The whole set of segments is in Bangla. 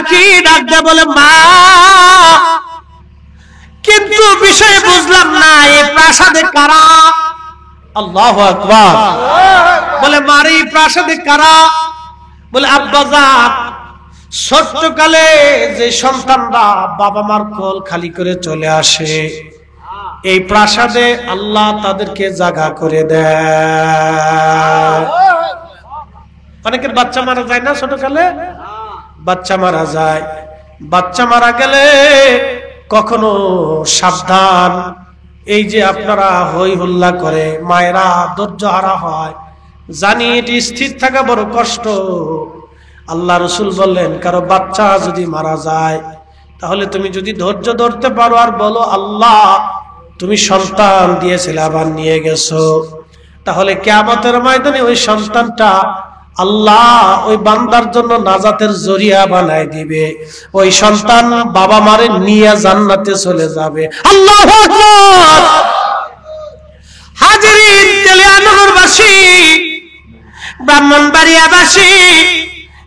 ডাকি, ডাকতে বলে মা, কিন্তু বিষয় বুঝলাম না, এই প্রাসাদে কারা? আল্লাহু আকবার। বলে মার এই প্রাসাদে কারা? বলে আব্বাজান, ছোট্টকালে যে সন্তানরা বাবা মার কোল খালি করে চলে আসে, এই প্রাসাদে আল্লাহ তাদেরকে জায়গা করে দেয়। অনেকের বাচ্চা মারা যায় না ছোটকালে? বাচ্চা মারা যায়। বাচ্চা মারা গেলে কখনো সাবধান, এই যে আপনারা হই হুল্লা করে মায়েরা ধৈর্য হারা হয়, জানি এটি স্থির থাকা বড় কষ্ট। আল্লাহ রসুল বললেন, কারো বাচ্চা যদি মারা যায় তাহলে তুমি যদি ধৈর্য ধরতে পারো আর বলো আল্লাহ তুমি সন্তান দিয়েছিলে আবার নিয়ে গেছো, তাহলে কিয়ামতের ময়দানে ওই সন্তানটা আল্লাহ ওই বান্দার জন্য নাজাতের জরিয়া বানায় দিবে। ওই সন্তান বাবা মারে নিয়ে জান্নাতে চলে যাবে। আল্লাহু আকবার। হাজিরিন, তেলিয়ানগরবাসী, ব্রাহ্মণবাড়িয়াবাসী,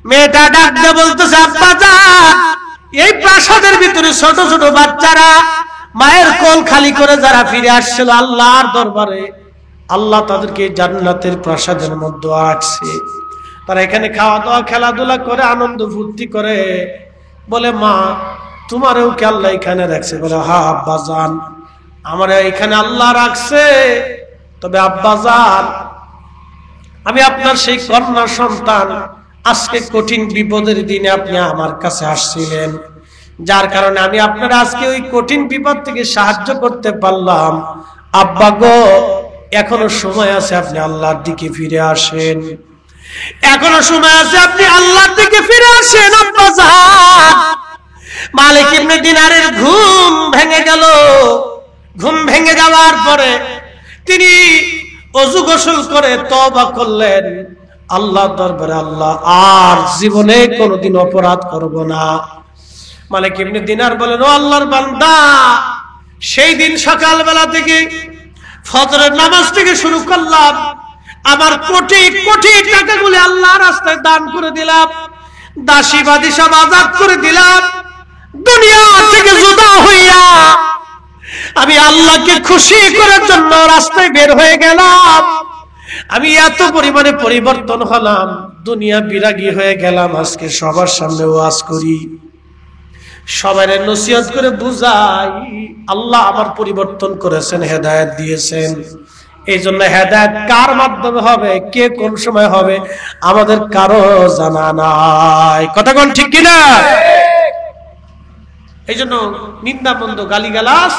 মেয়েটা ডাকতে বলতেছে আব্বাজান, এই প্রাসাদের ভিতরে ছোট ছোট বাচ্চারা মায়ের কোল খালি করে যারা ফিরে আসছিল আল্লাহর দরবারে, আল্লাহ তাদেরকে জান্নাতের প্রাসাদের মধ্যে রাখছে। তারা এখানে খাওয়া দাওয়া খেলাধুলা করে আনন্দ ফুর্তি করে। বলে মা, তোমারও কি আল্লাহ এখানে রাখছে? বলে হ্যাঁ আব্বাজান, আমার এখানে আল্লাহ রাখছে। তবে আব্বাজান, আমি আপনার সেই কন্যা সন্তান, আজকে কঠিন বিপদের দিনে আপনি আমার কাছে আসছিলেন, যার কারণে আমি আপনার আজকে ওই কঠিন বিপদ থেকে সাহায্য করতে পারলাম। আব্বা গো, এখনো সময় আছে, আপনি আল্লাহর দিকে ফিরে আসেন। এখনো সময় আছে, আপনি আল্লাহর দিকে ফিরে আসেন আব্বাজান। মালিক ইবনে দিনারের ঘুম ভেঙে গেল। ঘুম ভেঙে যাওয়ার পরে তিনি ওযু গোসল করে তওবা করলেন আল্লাহর দরবারে, আল্লাহ আর জীবনে কোনোদিন অপরাধ করব না। মালিক ইবনে দিনার বলেন, ও আল্লাহর বান্দা, সেই দিন সকালবেলা থেকে ফজরের নামাজ থেকে শুরু করলাম, আমার কোটি কোটি টাকাগুলি আল্লাহর রাস্তায় দান করে দিলাম, দাসী বাদী সব আজাদ করে দিলাম, দুনিয়া থেকে জুদা হইয়া আমি আল্লাহকে খুশি করার জন্য রাস্তায় বের হয়ে গেলাম। আমি এত পরিমাণে পরিবর্তন হলাম, দুনিয়া বিরাগী হয়ে গেলাম। আজকে সবার সামনে ওয়াজ করি, সবাই নসিহত করে বুঝাই, আল্লাহ আমার পরিবর্তন করেছেন, হেদায়েত দিয়েছেন। এই জন্য হেদায়েত কার মাধ্যমে হবে, কে কোন সময় হবে, আমাদের কারো জানা নাই। কথা কোন ঠিক কিনা? এই জন্য নিন্দা বন্ধ, গালিগালাজ,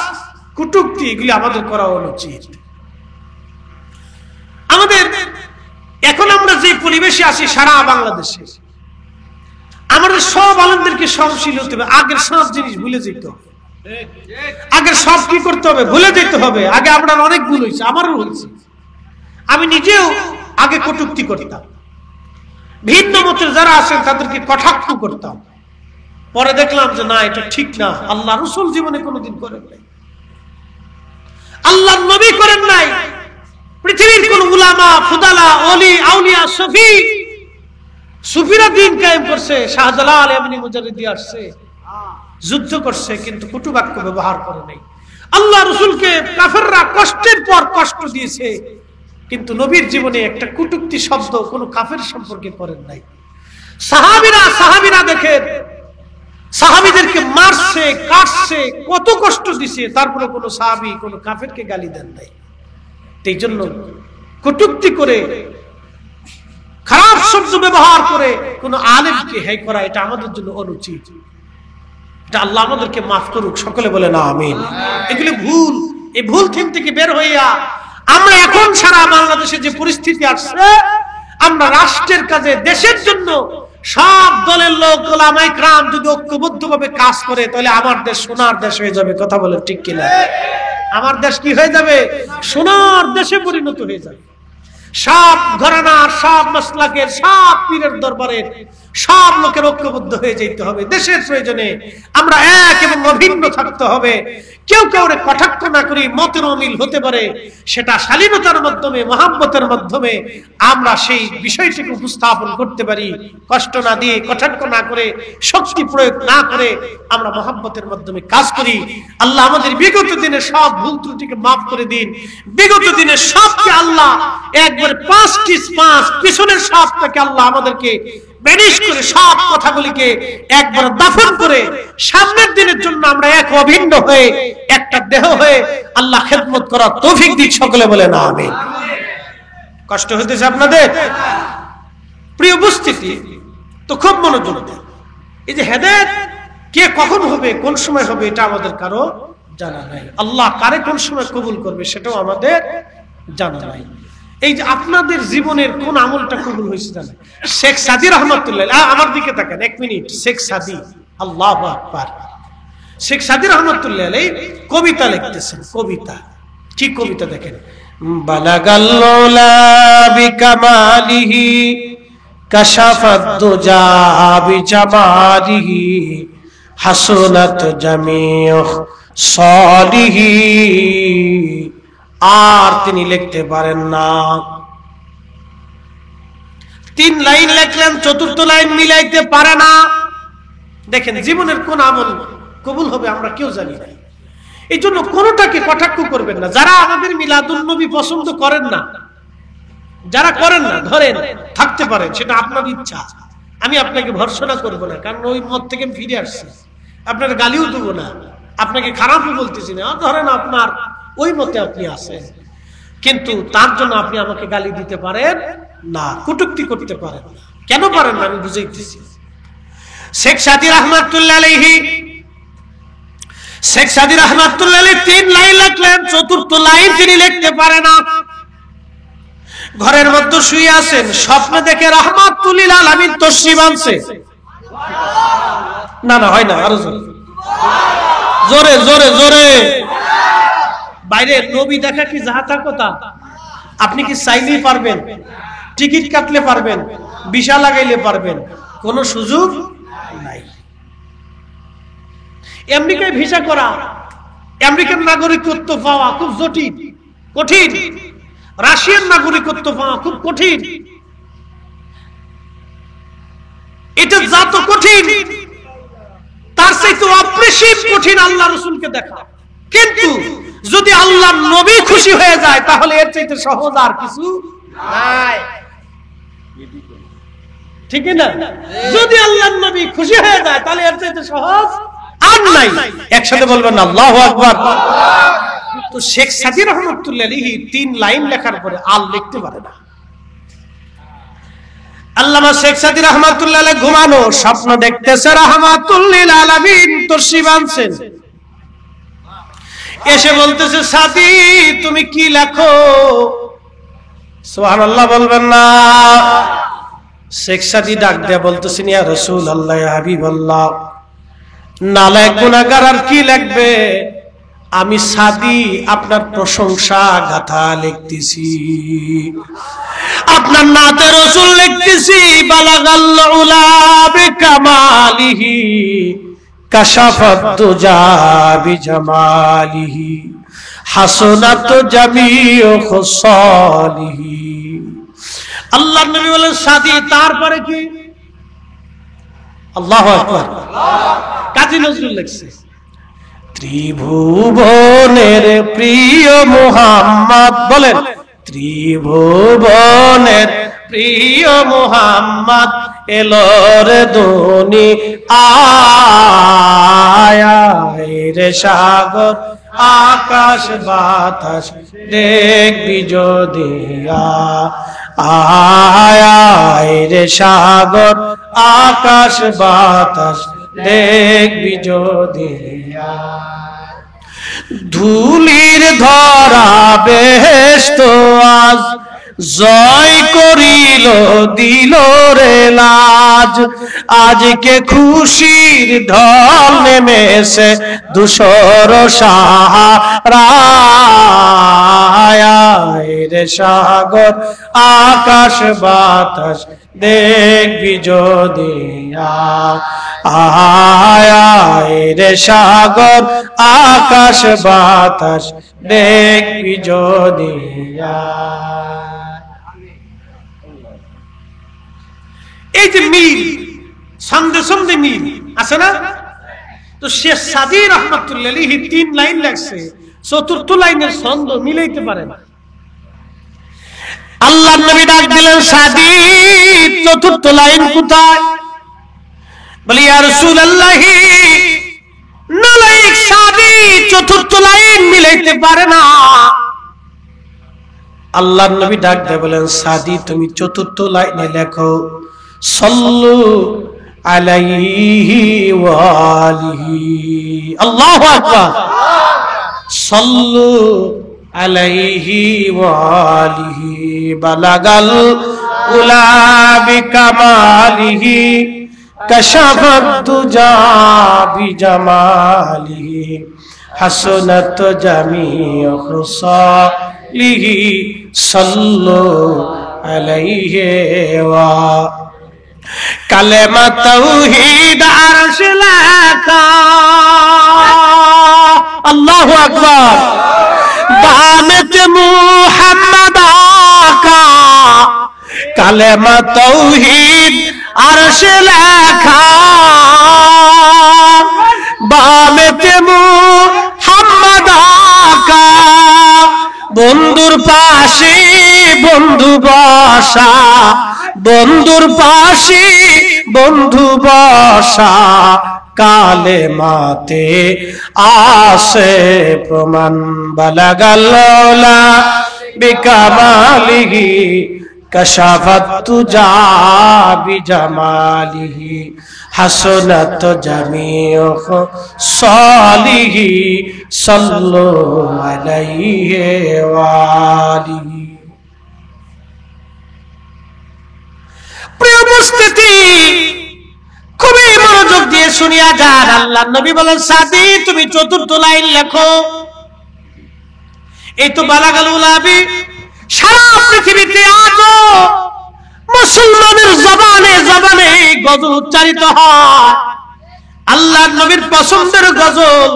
কুটুক্তি, এগুলি আমাদের করা অনুচিত। আমাদের এখন আমরা যে পরিবেশে আছি সারা বাংলাদেশে, আমাদের সব আলেমদেরকে সহনশীল হতে হবে। আগের সব জিনিস ভুলে যেতে হবে। আগের সব কি করতে হবে, ভুলে যেতে হবে। আগে আপনার অনেক ভুল হয়েছে, আমারও হয়েছে। আমি নিজেও আগে কটূক্তি করতাম, ভিন্ন মতের যারা আছেন তাদেরকে কটাক্ষ করতাম। পরে দেখলাম যে না, এটা ঠিক না। আল্লাহ রাসূল জীবনে কোনোদিন করেন নাই, আল্লাহর নবী করেন নাই, পৃথিবীর কোন উলামা, ফুদালা, ওলি, আউলিয়া, সুফি, সুফিরা দিন কায়েম করছে। শাহজালাল এমনি মুজাদ্দিদি আসছে, যুদ্ধ করছে, কিন্তু কটু বাক্য ব্যবহার করে নাই। আল্লাহ রাসূলকে কাফেররা কষ্টের পর কষ্ট দিয়েছে, কিন্তু নবীর জীবনে একটা কটূক্তি শব্দ কোন কাফের সম্পর্কে করেন নাই। সাহাবীরা দেখেন, সাহাবীদেরকে মারছে, কাটছে, কত কষ্ট দিছে, তারপরে কোন সাহাবী কোন কাফেরকে গালি দেন নাই। এই জন্য কটূক্তি করে, খারাপ শব্দ ব্যবহার করে কোন আলেমকে হেয় করা, এটা আমাদের জন্য অনুচিত। এটা আল্লাহ আমাদেরকে মাফ করুক, সকলে বলে না আমিন। এগুলো ভুল। এই ভুল থেকে বের হইয়া আমরা এখন সারা বাংলাদেশে যে পরিস্থিতি আসছে, আমরা রাষ্ট্রের কাজে, দেশের জন্য সব দলের লোক, ওলামায়ে কেরাম যদি ঐক্যবদ্ধভাবে কাজ করে, তাহলে আমার দেশ সোনার দেশ হয়ে যাবে। কথা বলেন ঠিক কিনা? আমার দেশ কি হয়ে যাবে? সোনার দেশে পরিণত হয়ে যাবে। সব ঘরানার, সব মাসলাকের, সব পীরের দরবারের সব লোকের ঐক্যবদ্ধ হয়ে যেতে হবে। দেশের প্রয়োজনে আমরা এক এবং অভিন্ন থাকতে হবে। কেউ কাউরে কটাক্ষ না করি, মতের অমিল হতে পারে, সেটা শালীনতার মাধ্যমে, মহাব্বতের মাধ্যমে আমরা সেই বিষয়টিকে উপস্থাপন করতে পারি। কষ্ট না দিয়ে, কটাক্ষ না করে, শক্তি প্রয়োগ না করে আমরা মহাব্বতের মাধ্যমে কাজ করি। আল্লাহ আমাদের বিগত দিনের সব ভুল ত্রুটিকে মাফ করে দিন। বিগত দিনের সবকে আল্লাহ একবার 5 পিছনের সবটাকে আল্লাহ আমাদেরকে বেনিশ করে, সব কথাগুলিকে একবার দাফন করে সামনের দিনের জন্য আমরা এক অভিন্ন হয়ে, একটা দেহ হয়ে আল্লাহ খেদমত করার তৌফিক দিক। সকলে বলেন আমিন। কষ্ট হইতেছে আপনাদের? প্রিয় উপস্থিতি, তো খুব মনোযোগ দেন। এই যে হেদায়েত কে কখন হবে, কোন সময় হবে, এটা আমাদের কারো জানা নাই। আল্লাহ কারে কোন সময় কবুল করবে সেটাও আমাদের জানা নাই। এই যে আপনাদের জীবনের কোন আমলটা কবুল হয়েছে জানেন? শেখ সাদি রহমাতুল্লাহ, আমার দিকে তাকান 1 মিনিট। শেখ সাদি, আল্লাহু আকবার। শেখ সাদি রহমাতুল্লাহ আলাইহি কবিতা লিখতেছেন। কবিতা কি কবিতা দেখেন? বালাগাল্লাউলা বিকামালিহি কাশাফাত দুজা বিজামালিহি হাসনাত জামিউ সালিহি। আর তিনি লিখতে পারেন না। 3 লাইন লিখলেন, 4th লাইন মিলাইতে পারে না। দেখেন জীবনের কোন আমল কবুল হবে আমরা কেউ জানি না। এই জন্য কোনটাকে কটাক্ষ করবেন না। যারা আমাদের মিলাদুন নবী পছন্দ করেন না, যারা করেন না, ধরেন থাকতে পারেন, সেটা আপনার ইচ্ছা। আমি আপনাকে ভর্ৎসনা করব না, কারণ ওই মত থেকে ফিরে আসছি। আপনার গালিও দেবো না, আপনাকে খারাপও বলতেছি না। ধরেন আপনার ওই মতে আপনি আছেন, কিন্তু তার জন্য আপনি আমাকে গালি দিতে পারেন না, কটূক্তি করতে পারেন না। কেন পারেন না আমি বুঝাইতেছি। শেখ সাদি রহমাতুল্লাহ আলাইহি, শেখ সাদি রহমাতুল্লাহ আলাইহি 3 লাইন লিখলেন, 4th লাইন তিনি লিখতে পারে না। ঘরের মধ্যে শুয়ে আছেন, স্বপ্নে দেখে রাহমাতুল লিল আলামিন তশরিফ আনছে। না না হয় না, আরো জোরে জোরে জোরে। বাইরে নবী দেখা কি যাহা কথা? আপনি কি চাইলেই পারবেন? টিকিট কাটলে পারবেন? ভিসা লাগাইলে পারবেন? কোন সুযোগ নাই। আমেরিকায় ভিসা করা, আমেরিকান নাগরিকত্ব পাওয়া খুব জটিল, কঠিন। রাশিয়ান নাগরিকত্ব পাওয়া খুব কঠিন। এটা যত কঠিন, তার চাইতে অপরিসীম কঠিন আল্লাহ রাসূলকে দেখা। কিন্তু যদি আল্লাহ নবী খুশি হয়ে যায়, তাহলে এর চাইতে সহজ আর কিছু নাই। ঠিক না? যদি আল্লাহ নবী খুশি হয়ে যায়, তাহলে এর চাইতে সহজ আর নাই। একসাথে বলবেন আল্লাহু আকবার। তো শেখ সাদি রহমাতুল্লাহ আলাইহি 3 লাইন লেখার পরে আর লিখতে পারে না। আল্লামা শেখ সাদি রহমাতুল্লাহ আলাইহি ঘুমানো স্বপ্ন দেখতেছে, রাহমাতুল লিল আলামিন তশরিফ আনছেন। এসে বলতেছে, সাদি তুমি কি লেখো? সুবহানাল্লাহ বলবেন না। শেখ সাদি ডাক দিয়ে বলতেছেন, ইয়া রাসূলুল্লাহ, ইয়া হাবিবাল্লাহ, নালায়েক গুনাহগার আর কি লিখবে? আমি সাদি আপনার প্রশংসা গাথা লিখতেছি, আপনার নাতে রাসূল লিখতেছি। বালাগাল উলা বিকামালিহি কাশাফাত দুজা বিজামালিহি হাসনাত জামিউ খুসালিহি। আল্লাহর নবী বলেন, সাদি তারপরে কি? আল্লাহু আকবার। কাজী নজরুল লিখছে, ত্রিভুবনের প্রিয় মুহাম্মদ, বলেন ত্রিভুবনের প্রিয় মুহাম্মদ এলোর দুনি আয় সাগর আকাশ বাতাস দেখবি যদি আয় রে সাগর আকাশ বাতাস দেখবি যদি। ধুলির ধরা বেহেশত আজ জয় করিল দিল রে লাল। আজ আজকে খুশির ঢল নেমেছে ধূসর সাহারায় রে সাগর আকাশ বাতাস দেখবি যদি আয় রে সাগর আকাশ বাতাস দেখবি যদি এই যে মিল সন্ধে সন্ধে মিল আছে না তো শেখ সাদী রহমাতুল্লাহ আলাইহি 3 লাইন লাগছে চতুর্থ লাইনের ছন্দ মিলাইতে পারে না আল্লাহর নবী ডাক দিলেন সাদী চতুর্থ লাইন কোথায় বলি ইয়া রাসূলুল্লাহ নালায়েক সাদী চতুর্থ লাইন মিলাইতে পারে না আল্লাহর নবী ডাক দিয়ে বলেন সাদী তুমি চতুর্থ লাইনে লেখো সাল্লু আলাইহি ওয়া আলিহি আল্লাহু আকবার সাল্লু আলাইহি ওয়া আলিহি বালাগাল উলা বিকামালিহি কাশাফাত দুজা বিজামালিহি হাসনাত জামিউ খুসালিহি সাল্লু আলাইহি ওয়া কালেমা তাওহীদ আরশ লেখা আল্লাহু আকবার বানাত মুহাম্মদ আকা কালেমা তাওহীদ আরশ লেখা বানাত মুহাম্মদ আকা বন্ধুর পাশে বন্ধু বসা বন্ধুর পাশে বন্ধু বসা কালেমাতে আসে প্রমাণ বালাগাল্লা বিকামালিহি কাশাফাত তুজা বিজামালিহি হাসনাত জামিউ সালিহি সাল্লু আলাইহি ওয়া আলিহি প্রিয় উপস্থিতি খুবই মনোযোগ দিয়ে শুনিয়া যান আল্লাহর নবী বলেন সাদী তুমি চতুর্থ লাইন লেখো এই তো বালাগাল উলাবি সারা পৃথিবীতে আজও মুসলমানের জবানে জবানে গজল উচ্চারিত হয় আল্লাহর নবীর পছন্দের গজল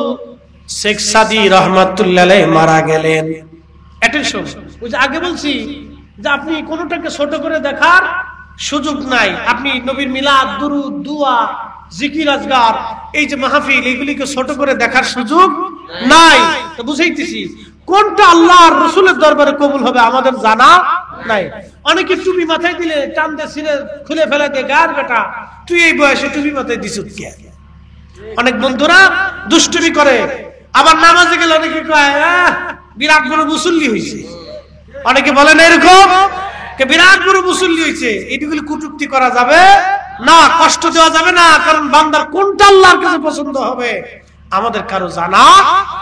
শেখ সাদী রহমাতুল্লাহ আলাইহি মারা গেলেন অ্যাটেনশন ওই যে আগে বলছি যে আপনি কোনটাকে ছোট করে দেখার সুযোগ নাই আপনি নবীর মিলাদ দুরুদ দুয়া জিকির আজগার এই যে মাহফিল এগুলিকে ছোট করে দেখার সুযোগ নাই তো বুঝাইতেছি কোনটা আল্লাহর রাসূলের দরবারে কবুল হবে আমাদের জানা নাই অনেকে টুপি মাথায় দিলে টান দিয়ে ছিঁড়ে খুলে ফেলে দিয়ে গার বেটা তুই এই বয়সে টুপি মাথায় দিছুত কি অনেক বন্ধুরা দুষ্টুমি করে আবার নামাজে গেলে অনেকে কয় বিরাট বড় মুসল্লি হইছে অনেকে বলেন এরকম বিরাট বড় মুসল্লি হয়েছে এইগুলো কটূক্তি করা যাবে না কষ্ট দেওয়া যাবে না কারণ বান্দার কোনটা আল্লাহর কাছে পছন্দ হবে আমাদের কারো জানা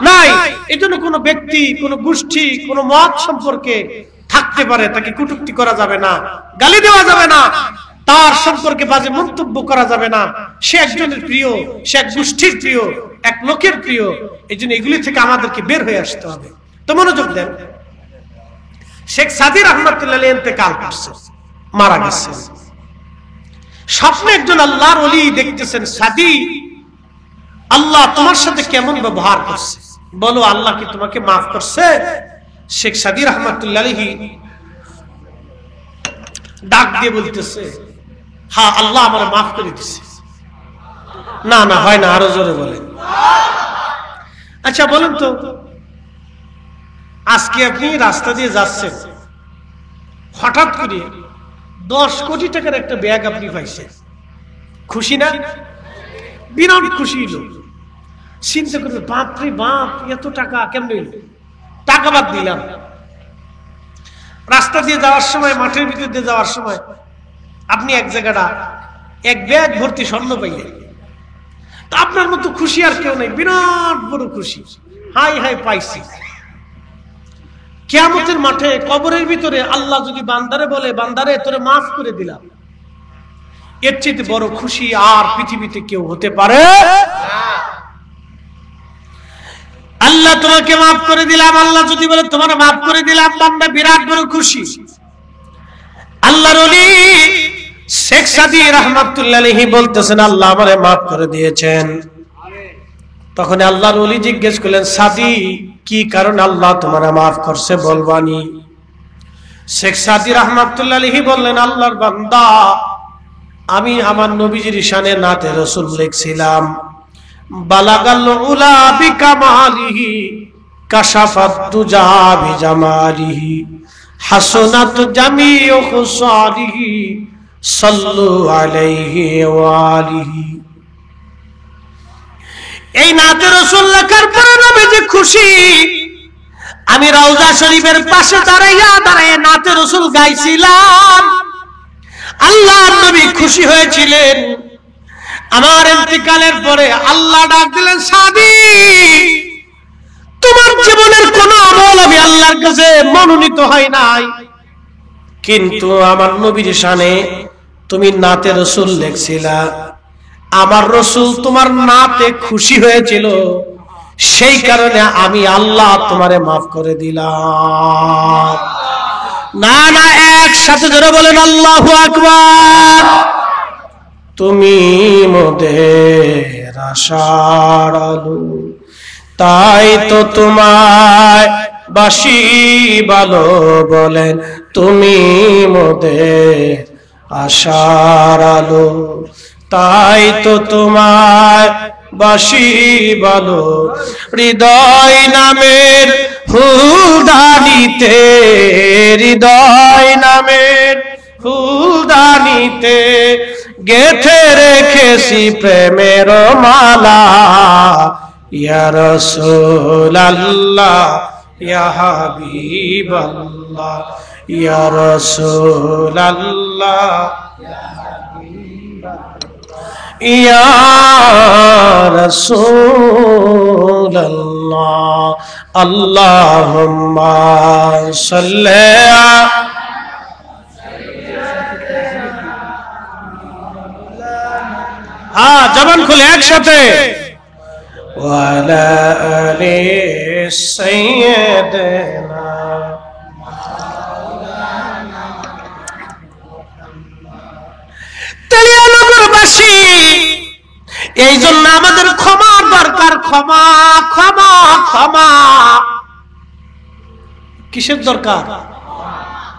নাই এজন্য কোনো ব্যক্তি কোনো গোষ্ঠী কোনো মত সম্পর্কে থাকতে পারে তাকে কটূক্তি করা যাবে না গালি দেওয়া যাবে না তার সম্পর্কে বাজে মন্তব্য করা যাবে না সে একজনের প্রিয় সে এক গোষ্ঠীর প্রিয় এক লোকের প্রিয় এইজন্য এগুলি থেকে আমাদেরকে বের হয়ে আসতে হবে তো মনোযোগ দেন শেখ সাদী রহমাতুল্লাহ আলাইহি ইন্তেকাল করছে মারা গেছে স্বপ্নে একজন আল্লাহর ওলি দেখতেছেন সাদী আল্লাহ তোমার সাথে কেমন ব্যবহার করছে বলো আল্লাহ কি তোমাকে maaf করছে শেখ সাদী রহমাতুল্লাহ আলাইহি ডাক দিয়ে বলতেছে হ্যাঁ আল্লাহ আমারে maaf করে দিয়েছে না না হয় না আরো জোরে বলেন আচ্ছা বলেন তো আজকে আপনি রাস্তা দিয়ে যাচ্ছেন হঠাৎ করে 10 কোটি টাকার একটা ব্যাগ আপনি পাইছেন খুশি না বিরাট খুশি হলো চিন্তা করবে বাপ রে বাপ এত টাকা কেমনে হইল টাকা বাদ দিলাম রাস্তা দিয়ে যাওয়ার সময় মাঠের ভিতর দিয়ে যাওয়ার সময় আপনি এক জায়গাটা এক ব্যাগ ভর্তি স্বর্ণ পাইলেন তা আপনার মতো খুশি আর কেউ নেই বিরাট বড় খুশি হাই হাই পাইছি কিয়ামতের মাঠে কবরের ভিতরে আল্লাহ যদি বান্দারে বলে বান্দারে তোরে maaf করে দিলাম এর চেয়ে বড় খুশি আর পৃথিবীতে কেউ হতে পারে না। আল্লাহ তোমাকে মাফ করে দিলাম, আল্লাহ যদি বলে তোমার মাফ করে দিলাম, বান্দা বিরাট বড় খুশি। আল্লাহর ওলি শেখ সাদী রাহমাতুল্লাহ আলাইহি বলতেছেন আল্লাহ আমারে মাফ করে দিয়েছেন। তখন আল্লাহর ওলি জিজ্ঞেস করলেন সাদী কি কারণ আল্লাহ তোমারে মাফ করছে বলবানি? শেখ সাদী রাহমাতুল্লাহ আলাইহি বললেন আল্লাহর বান্দা আমি আমার নবীজির শানে নাতে রাসূল লিখছিলাম, বালাগাল উলা বিকামালিহি কাশাফাত দুজা বিজামালিহি হাসনাত জামিউ খুসালিহি সাল্লু আলাইহি ওয়া আলিহি। এই নাতে রাসূল লেখার পরে নবীজি খুশি। আমি রওজা শরীফের পাশে দাঁড়াইয়া নাতে রাসূল গাইছিলাম। আল্লাহর নবী খুশি হয়েছিলেন। আমার ইন্তিকালের পরে আল্লাহ ডাক দিলেন সাদী তোমার জীবনের কোন আমল আমি আল্লাহর কাছে মনোনীত হয় নাই, কিন্তু আমার নবীর শানে তুমি নাতে রাসূল লিখছিলা, আমার রাসূল তোমার নাতে খুশি হয়েছিল, সেই কারণে আমি আল্লাহ তোমারে মাফ করে দিলাম। না না একসাথে জোরে বলেন আল্লাহু আকবার। তুমি মোদের আশার আলো, তাই তো তোমায় বাসি ভালো বলেন, তুমি মোদের আশার আলো, তাই তো তোমায় বাসি ভালো। হৃদয় নামের ফুলদানিতে, হৃদয় নামের ফুলদানিতে গেথে রেখেছি প্রেমের মালা, ইয়া রাসূলুল্লাহ ইয়া হাবিবাল্লাহ ইয়া রাসূলুল্লাহ ইয়া রাসূলুল্লাহ আল্লাহুম্মা সাল্লি হ্যাঁ জবান খুলে একসাথে ওয়ালা আলি সাইয়্যিদিনা তেলিয়ানগরবাসী এই জন্য আমাদের ক্ষমার দরকার। ক্ষমা ক্ষমা ক্ষমা কিসের দরকার?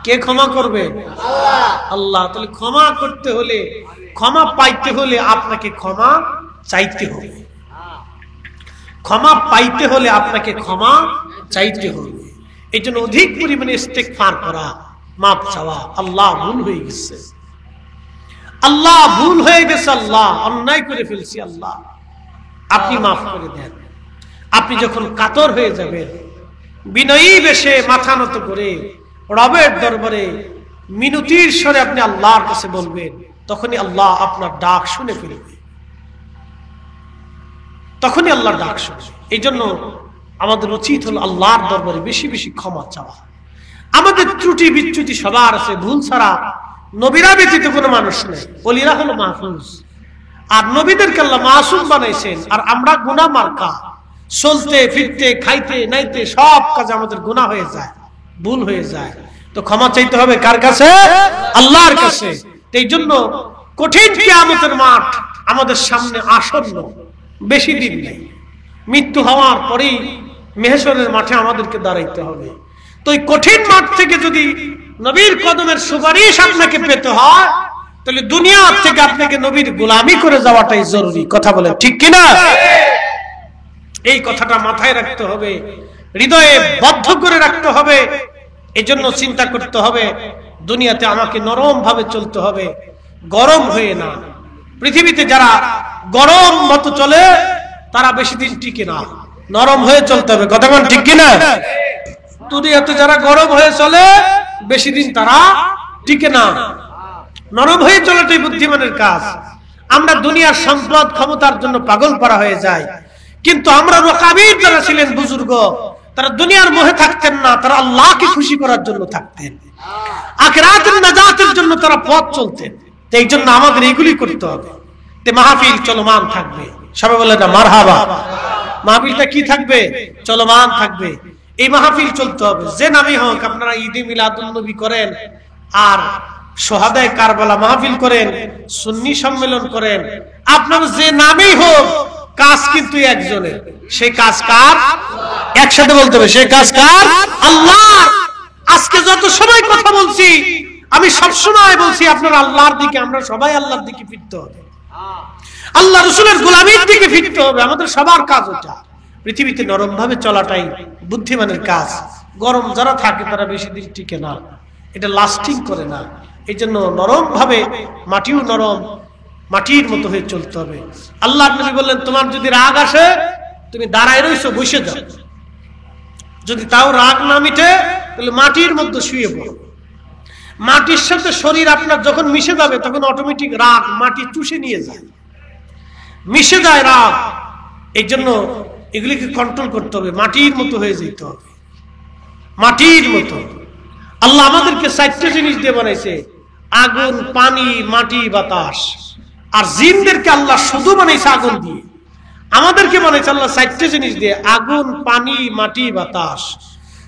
কে ক্ষমা করবে? আল্লাহ। আল্লাহ। তাহলে ক্ষমা করতে হলে, ক্ষমা পাইতে হলে আপনাকে ক্ষমা চাইতে হবে। ক্ষমা পাইতে হলে আপনাকে ক্ষমা চাইতে হবে। এই জন্য অধিক পরিমাণে ইস্তেগফার করা, মাপ চাওয়া। আল্লাহ ভুল হয়ে গেছে, আল্লাহ ভুল হয়ে গেছে, আল্লাহ অন্যায় করে ফেলছি, আল্লাহ আপনি মাফ করে দেন। আপনি যখন কাতর হয়ে যাবেন, বিনয়ী বেশে মাথা নত করে রবের দরবারে মিনতির স্বরে আপনি আল্লাহর কাছে বলবেন, তখনই আল্লাহ আপনার ডাক শুনে ফেলবে, তখনই আল্লাহর ডাক শুনবে। এই জন্য আমাদের উচিত হলো আল্লাহর দরবারে বেশি বেশি ক্ষমা চাওয়া। আমাদের ত্রুটি বিচ্যুতি সবার আছে, ভুল ছাড়া নবীরা ব্যতীত কোনো মানুষ নেই। ওলিরা হলো মাহফুজ, আর নবীদেরকে আল্লাহ মাসুম বানাইছেন। আর আমরা গুনাহ মার্কা, চলতে ফিরতে খাইতে নাইতে সব কাজে আমাদের গুনাহ হয়ে যায়, ভুল হয়ে যায়। তো ক্ষমা চাইতে হবে কার কাছে? আল্লাহর কাছে। এই জন্য কঠিন কিয়ামতের মাঠ আমাদের সামনে আসন্ন, বেশি দিন নেই। মৃত্যু হওয়ার পরেই মেহশরের মাঠে আমাদেরকে দাঁড়াইতে হবে। তো এই কঠিন মাঠ থেকে যদি নবীর কদমের সুপারিশ আপনাকে পেতে হয়, তাহলে দুনিয়া থেকে আপনাকে নবীর গোলামি করে যাওয়াটাই জরুরি। কথা বলেন ঠিক কিনা? এই কথাটা মাথায় রাখতে হবে, হৃদয়ে বদ্ধ করে রাখতে হবে। এই জন্য চিন্তা করতে হবে দুনিয়াতে আমাকে নরম ভাবে চলতে হবে, গরম হয়ে না। পৃথিবীতে যারা গরম মতো চলে তারা বেশি দিন টিকে না, নরম হয়ে চলতে হবে। কথা বলেন ঠিক কিনা? দুনিয়াতে যারা গরম হয়ে চলে বেশি দিন তারা টিকে না, নরম হয়ে চলাটাই বুদ্ধিমানের কাজ। আমরা দুনিয়ার সম্পদ ক্ষমতার জন্য পাগল পারা হয়ে যায়, কিন্তু আমরা রকাবির যারা ছিলেন বুজুর্গ, তারা দুনিয়ার মোহে থাকতেন না, তারা আল্লাহকে খুশি করার জন্য থাকতেন, আখিরাতের নাজাতের জন্য তারা পথ চলতেন। তো এই জন্য আমাদের এগুলি করতে হবে। মাহফিল চলমান থাকবে, সবাই বলে না মারহাবা। মাহফিলটা কি থাকবে? চলমান থাকবে। এই মাহফিল চলতে হবে, যে নামই হোক। আপনারা ঈদে মিলাদুন নবী করেন, আর সোহাদায়ে কারবালা মাহফিল করেন, সুন্নি সম্মেলন করেন, আপনার যে নামেই হোক, কাজ কিন্তু একজনের। সেই কাজ কার? একসাথে বলতে হবে, সেই কাজ কার? আল্লাহ। আজকে যত সময় কথা বলছি, আমি সবসময় বলছি আপনার আল্লাহর দিকে, আমরা সবাই আল্লাহর দিকে ফিরতে হবে, আল্লাহ রসুলের গোলামীর দিকে ফিরতে হবে। আমাদের সবার কাজ ওটা। পৃথিবীতে নরম ভাবে চলাটাই বুদ্ধিমানের কাজ। গরম যারা থাকে তারা বেশি দিন টিকে না, এটা লাস্টিং করে না। এই জন্য নরম ভাবে, মাটিও নরম, মাটির মতো হয়ে চলতে হবে। আল্লাহ নবী বললেন, তোমার যদি রাগ আসে তুমি দাঁড়ায় রইছো, বসে যাও। যদি তাও রাগ না মিটে তাহলে মাটির মধ্যে শুয়ে পড়ো। মাটির সাথে শরীর আপনার যখন মিশে যাবে তখন অটোমেটিক রাগ মাটি চুষে নিয়ে যায়, মিশে যায় রাগ। এই জন্য এগুলিকে কন্ট্রোল করতে হবে, মাটির মতো হয়ে যেতে হবে, মাটির মতো। আল্লাহ আমাদেরকে 4টা জিনিস দিয়ে বানাইছে, আগুন, পানি, মাটি, বাতাস। আর জিনদেরকে আল্লাহ শুধু বানাইছে আগুন দিয়ে, আমাদেরকে বানাইছে আল্লাহ 4টা জিনিস দিয়ে, আগুন, পানি, মাটি, বাতাস।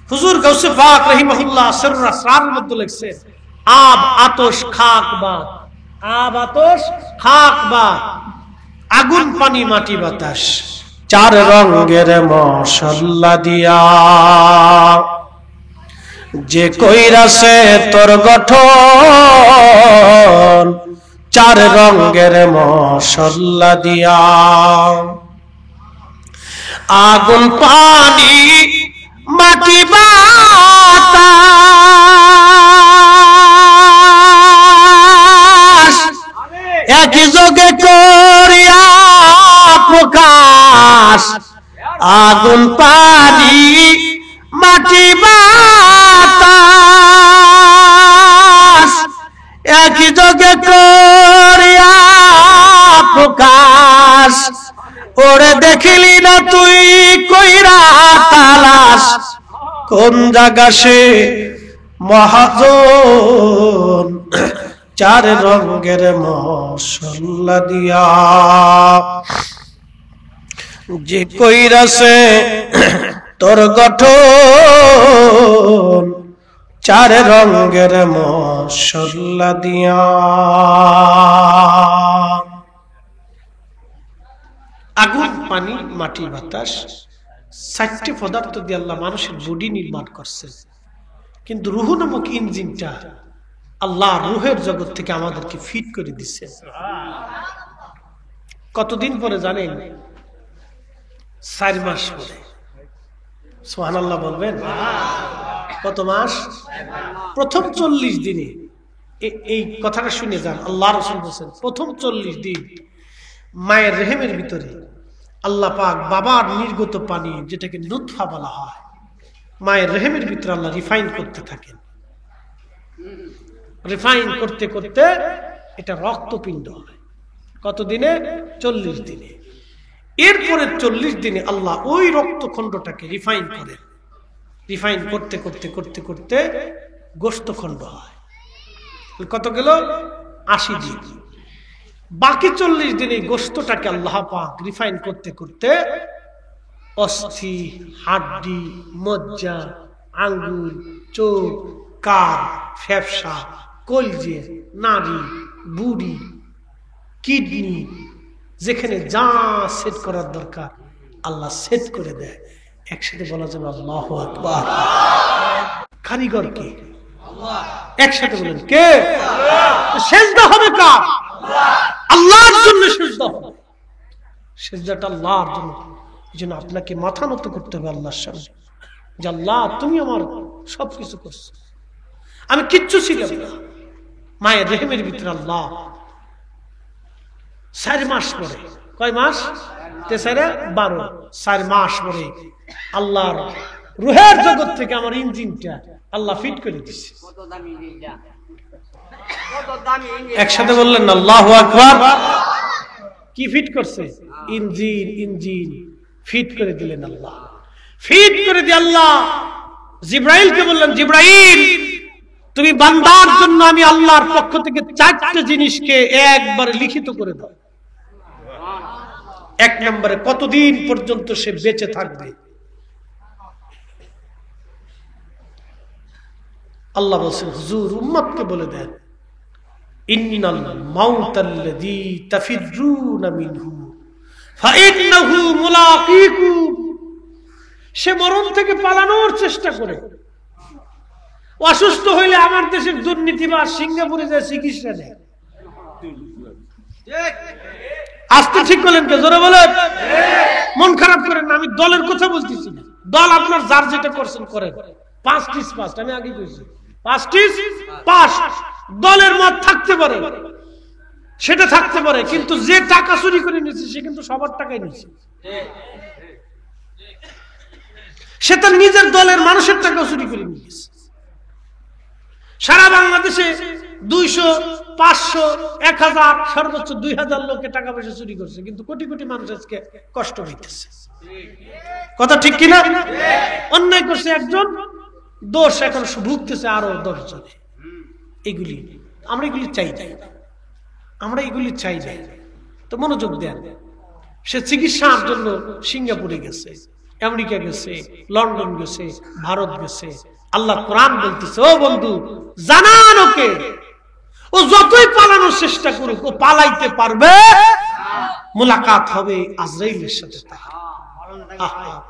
হুজুর গাউসে পাক রাহিমাহুল্লাহ সিরর আসরারের মধ্যে লিখছেন, আব, আতশ, খাক, বাত। আব, আতশ, খাক, বাত। আগুন, পানি, মাটি, বাতাস। 4 রঙের মশলা দিয়া যে কইরাছে তোর গঠন, 4 রঙের মশলা দিয়া। আগুন, পানি, মাটি, বাতাস একই যোগে করিয়া প্রকাশ। আগুন, পানি, মাটি, বাতাস একই যোগে করিয়া প্রকাশ। ওরে দেখিলি না তুই কইরা তালাশ, কোন জায়গা সে মহাজন, 4 রঙের মশলা দিয়া যে কইরাছে তোর গঠন, 4 রঙের মশলা দিয়া। আগুন, পানি, মাটি, বাতাস 4টে পদার্থ দিয়ে আল্লাহ মানুষের বডি নির্মাণ করছে। কিন্তু রূহ নামক ইঞ্জিনটা আল্লাহ রূহের জগৎ থেকে আমাদেরকে ফিট করে দিচ্ছে। কতদিন পরে জানেন? 4 মাস পরে। সুবহানাল্লাহ বলবেন। কত মাস? প্রথম 40 দিনে। এই কথাটা শুনে যান, আল্লাহ রাসূল বলেন প্রথম 40 দিন মায়ের রেহেমের ভিতরে আল্লাহ পাক বাবার নির্গত পানি, যেটাকে নুতফা বলা হয়, মায়ের রেহেমের ভিতরে আল্লাহ রিফাইন করতে থাকেন। রিফাইন করতে করতে এটা রক্তপিণ্ড হয়। কত দিনে? 40 দিনে। এরপরে 40 দিনে আল্লাহ ওই রক্তখণ্ডটাকে রিফাইন করেন। রিফাইন করতে করতে করতে করতে গোশতখণ্ড হয়। কত গেল? 80 দিন। বাকি 40 দিনে গোশতটাকে আল্লাহ পাক রিফাইন করতে করতে অস্থি, হাড্ডি, মজ্জা, আঙ্গুল, চোখ, কান, ফ্যাপসা, কলজে, নাড়ি, বুড়ি, কিডনি, যেখানে যা সেট করার দরকার আল্লাহ সেট করে দেয়। একসাথে বলা যাবে আল্লাহু আকবার। কারিগর কে? একসাথে বলেন কে? সেজদা হবে কার? আল্লাহর জন্য সেজদা হবে। সেজদাটা আল্লাহর জন্য। এই জন্য আপনাকে মাথা নত করতে হবে আল্লাহর সামনে, যে আল্লাহ তুমি আমার সবকিছু করছো, আমি কিচ্ছু ছিলাম না। মায়ের রেহেমের ভিতরে আল্লাহ 4 মাস পরে, কয় মাস? 12 4 মাস পরে আল্লাহর রূহের জগৎ থেকে আমার ইঞ্জিনটা আল্লাহ ফিট করে দিচ্ছে। একসাথে বললেন আল্লাহু আকবার। কি ফিট করছে? ইঞ্জিন। ইঞ্জিন ফিট করে দিলেন আল্লাহ। ফিট করে দিয়ে আল্লাহ জিব্রাইলকে বললেন, জিব্রাইল তুমি বান্দার জন্য আমি আল্লাহর পক্ষ থেকে 4টা জিনিসকে একবারে লিখিত করে দাও। 1 নম্বরে কতদিন পর্যন্ত সে বেঁচে থাকবে। আল্লাহ বলেন হুজুর উম্মতকে বলে দেন, ইন্নাল মাউতাল্লাযী তাফিররুনা মিনহু ফাইন্নাহু মুলাকীকুম। সে মরণ থেকে পালানোর চেষ্টা করে, অসুস্থ হইলে আমার দেশের দুর্নীতিবাজ সিঙ্গাপুরে যায় চিকিৎসা নেয়। আস্তে ঠিক বলেন কে? জোরে বলেন। মন খারাপ করেন না, আমি দলের কথা বলতেছি না। দল আপনার যার যেটা করছেন করেন। 5 পাস আমি আগে কইছি, 5 পাস। দলের মত থাকতে পারে, সেটা থাকতে পারে, কিন্তু যে টাকা চুরি করে নিয়েছে সে কিন্তু সবার টাকাই নিয়েছে। সে তার নিজের দলের মানুষের টাকা চুরি করে নিয়েছে। সারা বাংলাদেশে 200, 500, 1000, সর্বোচ্চ 2000 লোকে টাকা পয়সা চুরি করছে, কিন্তু কোটি কোটি মানুষ আজকে কষ্ট পাইতেছে। কথা ঠিক কিনা? অন্যায় করছে একজন, দোষ এখন ভুগতেছে আরো 10 জনে। এগুলি আমরা এগুলি চাই না, আমরা এগুলি চাই না। তো মনোযোগ দেন। সে চিকিৎসার জন্য সিঙ্গাপুরে গেছে, আমেরিকা গেছে, লন্ডন গেছে, ভারত গেছে। আল্লাহ কোরআন বলতেছে, ও বন্ধু জানান ওকে, ও যতই পালানোর চেষ্টা করুক ও পালাইতে পারবে। মুলাকাত হবে আজরাইলের সাথে।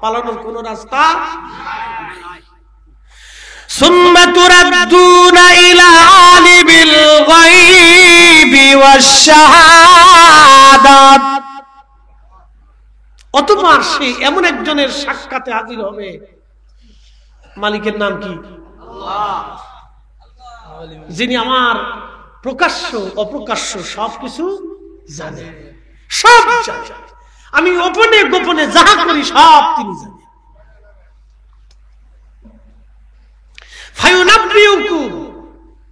পালানোর কোন রাস্তা নাই। সুম্মা তুরাদ্দুনা ইলা আলিমিল গায়বি ওয়াশ শাহাদাত। অতঃপর সে এমন একজনের সাক্ষাতে হাজির হবে, মালিকের নাম কি? আল্লাহ। যিনি আমার প্রকাশ্য অপ্রকাশ্য সবকিছু জানে, সব জানে। আমি গোপনে গোপনে যাহা করি সব তিনি জানেন। ফায়ুনাব্বিউকুম,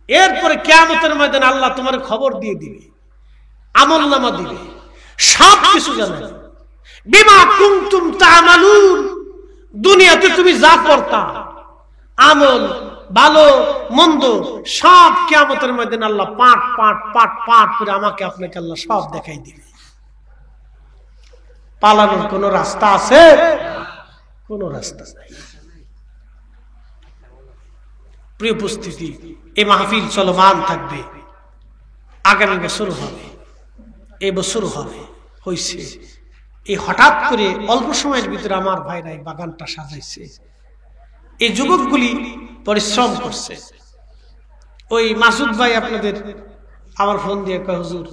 এরপরে কিয়ামতের ময়দানে আল্লাহ তোমার খবর দিয়ে দিবে, আমলনামা দিবে, সব কিছু জানেন। বিমা কুনতুম তা'মালুন, দুনিয়াতে তুমি যা করতা আমল ভালো মন্দ সব কিয়ামতের ময়দানে আল্লাহ পাট পাট পাট পাট করে আমাকে আপনাকে আল্লাহ সব দেখাই দিবে। পালানোর কোন রাস্তা আছে? কোন রাস্তা নাই। প্রিয় উপস্থিতি, এই মাহফিল চলমান থাকবে, আগামী বছর হবে, এই বছর হবে, হয়েছে। এই হঠাৎ করে অল্প সময়ের ভিতরে আমার ভাইরা এই বাগানটা সাজাইছে। এই যুবকগুলি পরিশ্রম করছে। ওই মাসুদ ভাই আপনাদের আমার ফোন দিয়ে কয়, হুজুর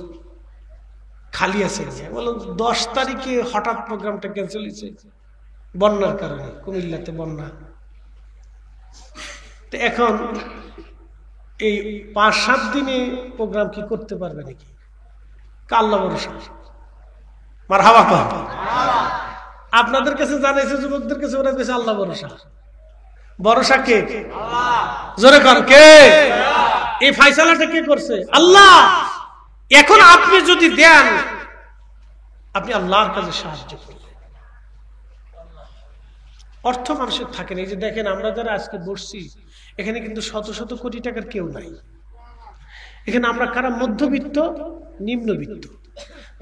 খালি আছে? বললাম 10 তারিখে হঠাৎ প্রোগ্রামটা ক্যান্সেল হয়েছে বন্যার কারণে, কুমিল্লাতে বন্যা। তো এখন এই 5-7 দিনে প্রোগ্রাম কি করতে পারবে নাকি? আল্লাহ ভরসা। মারহাবা কর। আপনাদের কাছে জানাইছে, যুবকদের কাছে ওরা কাছে আল্লাহ ভরসা। ভরসা কে? আল্লাহ। জোরে কর কে? এই ফয়সালাটা কে করছে? আল্লাহ। এখন আপনি যদি দেন, আপনি আল্লাহর কাছে সাহায্য করবেন। অর্থ মানুষের থাকে না। এই যে দেখেন আমরা যারা আজকে বসছি, এখানে কিন্তু শত শত কোটি টাকার কেউ নাই। এখানে আমরা কারা মধ্যবিত্ত, নিম্নবিত্ত।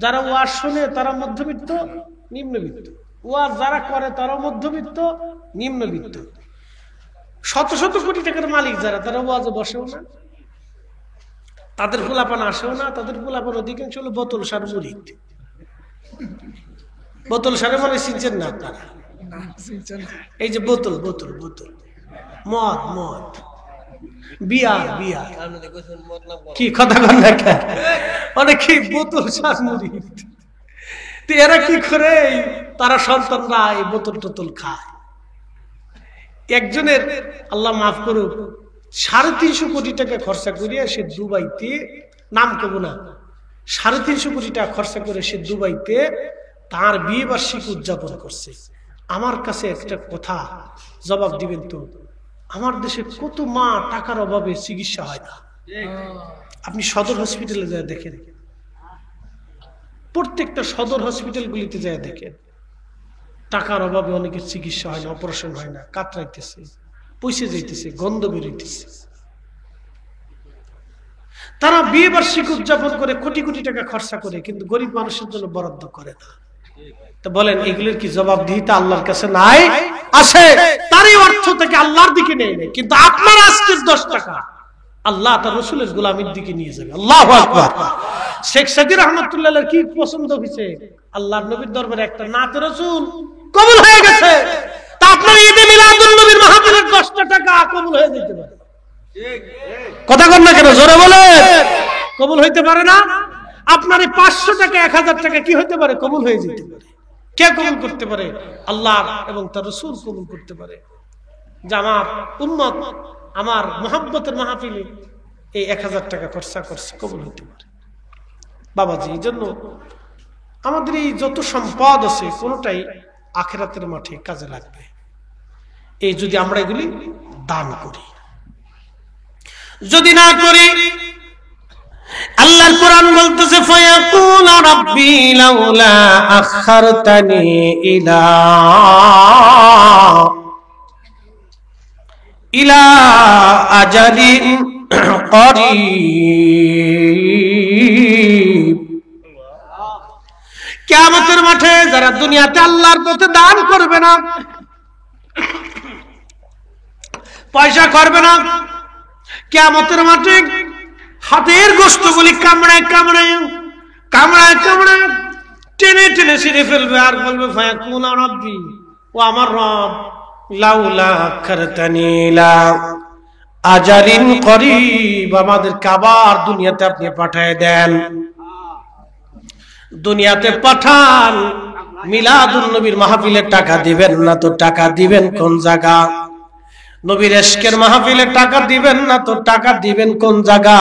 যারা ওয়াজ শুনে তারা মধ্যবিত্ত, নিম্নবিত্ত। ওয়াজ যারা করে তারা মধ্যবিত্ত, নিম্নবিত্ত। শত শত কোটি টাকার মালিক যারা, তারা ওয়াজে বসেও না, তাদের পোলাপান আসেও না। তাদের পোলাপান অধিকাংশ হলো বোতল সার মুরিদ। বোতল সারে মানে চিনছেন না আপনারা? এই যে বোতল বোতল বোতল, মদ মদ, বিয়ার বিয়ার, কি কথা কন না কেন? অনেকে বোতল সার মুরিদ। তো এরা কি করে? তারা সন্তানরা এই বোতল টোতল খায়। একজনের আল্লাহ মাফ করুক 350 কোটি টাকা খরচা করিয়া সে দুবাইতে, নাম কব না, 350 কোটি টাকা খরচা করে সে দুবাইতে তার বিয়ে বার্ষিকী উদযাপন করছে। আমার কাছে একটা কথা জবাব দিবেন তো, আমার দেশে কত মা টাকার অভাবে চিকিৎসা হয় না। আপনি সদর হসপিটালে যায় দেখেন, প্রত্যেকটা সদর হসপিটালগুলিতে যায় দেখেন, টাকার অভাবে অনেকের চিকিৎসা হয় না, অপারেশন হয় না, কাতরাইতেছে, পয়সা যাইতেছে, গন্ধ বেরোইতেছে। তারা বিয়ে বার্ষিকী উদযাপন করে কোটি কোটি টাকা খরচা করে, কিন্তু গরিব মানুষের জন্য বরাদ্দ করে না। তো বলেন এগুলোর কি জবাবদিহিতা আল্লাহর কাছে নাই? আছে। তারই অর্থ থেকে আল্লাহর দিকে নেই, কিন্তু আপনার আজকের 10 টাকা আল্লাহ তার রাসূলের গোলামীর দিকে নিয়ে যাবে। আল্লাহু আকবার। শেখ সাদী রাহমাতুল্লাহ কি পছন্দ হয়েছে? আল্লাহর নবীর দরবারে একটা নাতে রাসূল কবুল হয়ে গেছে। তা আপনার ঈদে মিলাদুন নবীর মাহফিলের 10 টাকা কবুল হয়ে যেতে পারে। কথা কন না কেন? জোরে বলেন। কবুল হইতে পারে না? আপনার এই 500 টাকা 1000 টাকা কি হইতে পারে? কবুল হয়ে যেতে পারে। কে কবুল করতে পারে? আল্লাহ এবং তার রাসূল কবুল করতে পারে। যে আমার উম্মত আমার মুহাব্বতের মাহফিলে এই 1000 টাকা খরচা করছে, কবুল হইতে পারে। বাবাজি, এই জন্য আমাদের এই যত সম্পদ আছে কোনটাই আখিরাতের মাঠে কাজে লাগবে, এই যদি আমরা এগুলি দান করি। যদি না করি, আল্লাহর কোরআন বলতেছে ফায়াকুল রাব্বি লাউলা আখারতানি ইলা আজালিন করিব। কিয়ামতের মাঠে যারা দুনিয়াতে আল্লাহর পথে দান করবে না, পয়সা করবে না, কিয়ামতের মাঠে হাতের গোশতগুলি কামড়ায় কামড়ায় কামড়ায় কামড়ায় টেনে টেনে ছিঁড়ে ফেলবে, আর বলবে ফায়াকুল রাব্বি, ও আমার রব, লাউলা আখারতানি ইলা আজালিন করিব, আমাদেরকে আবার দুনিয়াতে আপনি পাঠায় দেন। দুনিয়াতে পাঠান, মিলাদুন নবীর মাহফিলে টাকা দিবেন না তো টাকা দিবেন কোন জায়গা? নবীর ইশকের মাহফিলে টাকা দিবেন না তো টাকা দিবেন কোন জায়গা?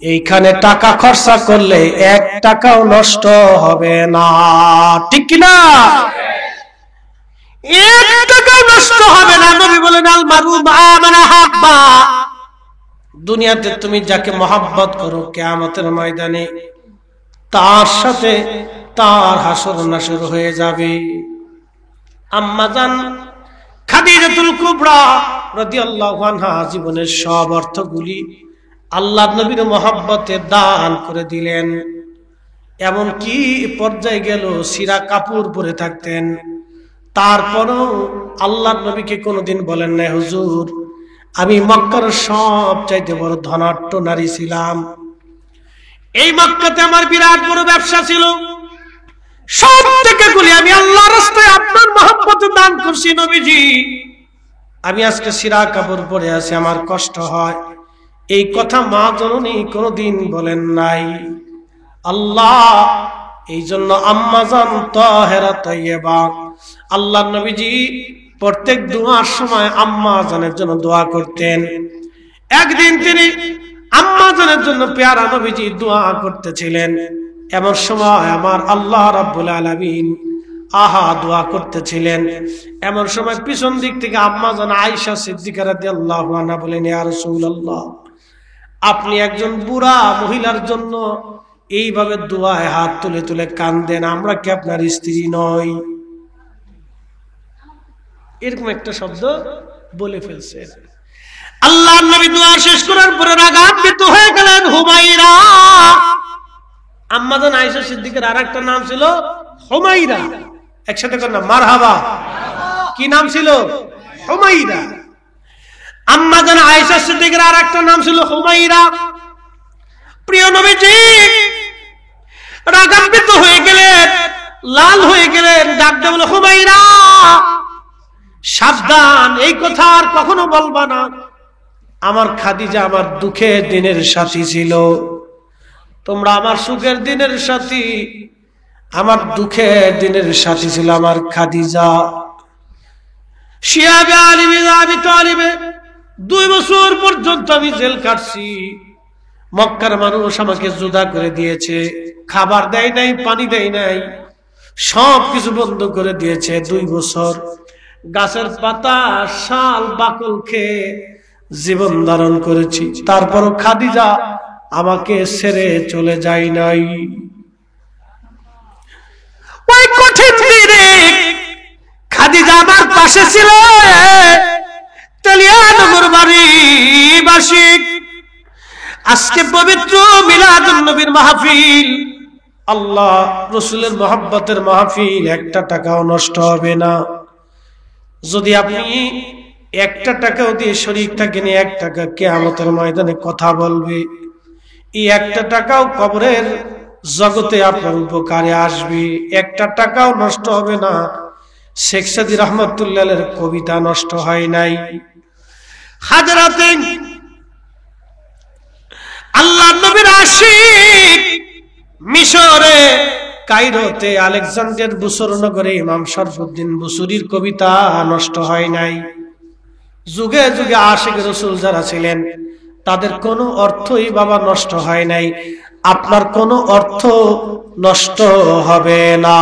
এইখানে টাকা খরচা করলে 1 টাকাও নষ্ট হবে না, ঠিক কি না? 1 টাকাও নষ্ট হবে না। নবী বলেন আল মারু মা মান হাব্বা, দুনিয়াতে তুমি যাকে মহব্বত করো কিয়ামতের ময়দানে তার সাথে তার হাসর নাসর হয়ে যাবে। আম্মা জান খাদিজাতুল কুবরা রাদিয়াল্লাহু আনহা জীবনের সব অর্থগুলি আল্লাহর নবীর মহব্বতে দান করে দিলেন। এমন কি পর্যায়ে গেল সিরা কাপড় পরে থাকতেন, তারপরও আল্লাহর নবীকে কোনোদিন বলেন না হুজুর আমি মক্কার সব চাইতে বড় ধনাঢ্য নারী ছিলাম, এই মক্কাতে আমার বিরাট বড় ব্যবসা ছিল, সব থেকে গুলি আমি আল্লাহর রাস্তায় আপনার মহব্বতে দান করছি নবীজি, আমি আজকে সিরা কাপড় পরে আছি, আমার কষ্ট হয়, এই কথা মা জননী কোনোদিন বলেন নাই। আল্লাহ এই জন্য আম্মা জান তাহেরা তাইয়্যিবা আল্লাহর নবীজি প্রত্যেক দুয়ার সময় আম্মা জানের জন্য দোয়া করতেন। একদিন তিনি আম্মা জানের জন্য পেয়ারা নবীজি দোয়া করতেছিলেন, এমন সময় আমার আল্লাহ রাব্বুল আলামিন আহা দোয়া করতেছিলেন। এমন সময় পিছন দিক থেকে আম্মা জান আয়েশা সিদ্দিকা রাদিয়াল্লাহু আনহা বলেন, ইয়া রাসূলুল্লাহ, আপনি একজন বুড়া মহিলার জন্য এইভাবে দোয়ায় হাত তুলে তুলে কাঁদেন, আমরা কি আপনার স্ত্রী নই? এরকম একটা শব্দ বলে ফেলছেন। আল্লাহর নবী দোয়া শেষ করার পরে রাগান্বিত হয়ে গেলেন। হুমায়রা, আম্মা জান আয়েশা সিদ্দিকার আরেকটা নাম ছিল হুমায়রা, একসাথে কর না মারহাবা। কি নাম ছিল? হুমায়রা। আম্মা জান আয়েশা সিদ্দিকার আরেকটা নাম ছিল হুমায়রা। প্রিয় নবীজি রাগান্বিত হয়ে গেলেন, লাল হয়ে গেলেন, ডাক দিয়ে বলে, হুমায়রা সাবধান, এই কথা আর কখনো বলবা না। আমার খাদিজা আমার দুঃখের দিনের সাথী ছিল, তোমরা আমার সুখের দিনের সাথী, আমার দুঃখের দিনের সাথী ছিল আমার খাদিজা। শিয়াবে আলিমে আবি তালিবে 2 বছর পর্যন্ত আমি জেল কাটছি, মক্কার মানুষ আমাকে জুদা করে দিয়েছে, খাবার দেয় নাই, পানি দেয় নাই, সব কিছু বন্ধ করে দিয়েছে। 2 বছর গাছের পাতা শাল বাকল খেয়ে জীবন ধারণ করেছি, তারপরও খাদিজা আমাকে ছেড়ে চলে যায় নাই। ওই কঠিন দিনে খাদিজা আমার পাশে ছিল। তেলিয়ানগর বাড়ি বাসী আজকে পবিত্র মিলাদুন নবীর মাহফিল, আল্লাহ রাসূলের মহব্বতের মাহফিল, একটা টাকাও নষ্ট হবে না। যদি আপনি একটা টাকাও দিয়ে শরীক থাকেন, 1 টাকা কিয়ামতের ময়দানে কথা বলবে, এই একটা টাকাও কবরের জগতে আপনার উপকারে আসবে, একটা টাকাও নষ্ট হবে না। শেখ সাদী রহমাতুল্লাহ আলাইহির কবিতা নষ্ট হয় নাই। হাজরাতে আল্লাহ নবীর আশিক মিশরে কায়রোতে আলেকজান্ডার বুসর নগরে ইমাম শরফুদ্দিন বুসুরির কবিতা নষ্ট হয় নাই। যুগে যুগে আশিক রাসূল যারা ছিলেন তাদের কোনো অর্থই বাবা নষ্ট হয় নাই। আপনার কোনো অর্থ নষ্ট হবে না।